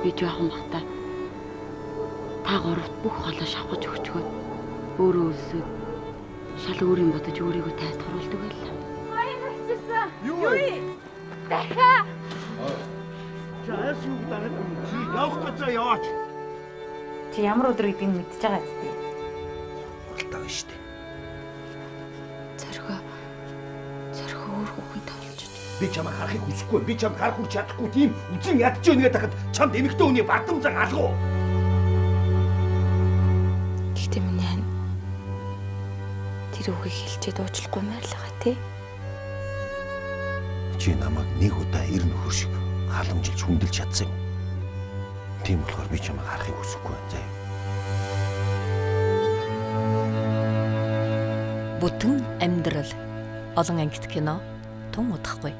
Би жоохон бахта та гуравт бүх холоо шавхаж өгчгөө өөрөө өлсөд шал өөрийн бодож өөрийгөө тайлбарлуулдаг байлаа. Аян авчирсан. Юу вэ? Дахиа. Чаас юу гэдэг юм? Чи явах газар яваач. Чи ямар өдөр гэдгийг мэдчихэж байгаа зү? Хуралдаа байна штэ. Зорхоо өөр хүүхэд тоолж байна. Би чамайг харахыг хүсэхгүй. Би чамайг харах хүрч чадахгүй тийм үзэн ядж өгнө гэдэгт чамд эмэгтэй хүний бардамжаа алгуу. Гэхдээ миний хань тэр үгийг хэлчихэд уучлахгүй маярлага тий. Чи намайг нэг удаа эр нөхөр шиг халамжилж хүндэлж чадсан юм. Тийм болохоор би чамайг харахыг хүсэхгүй байна заа. Бүтэн амьдрал олон ангит кино тун удахгүй.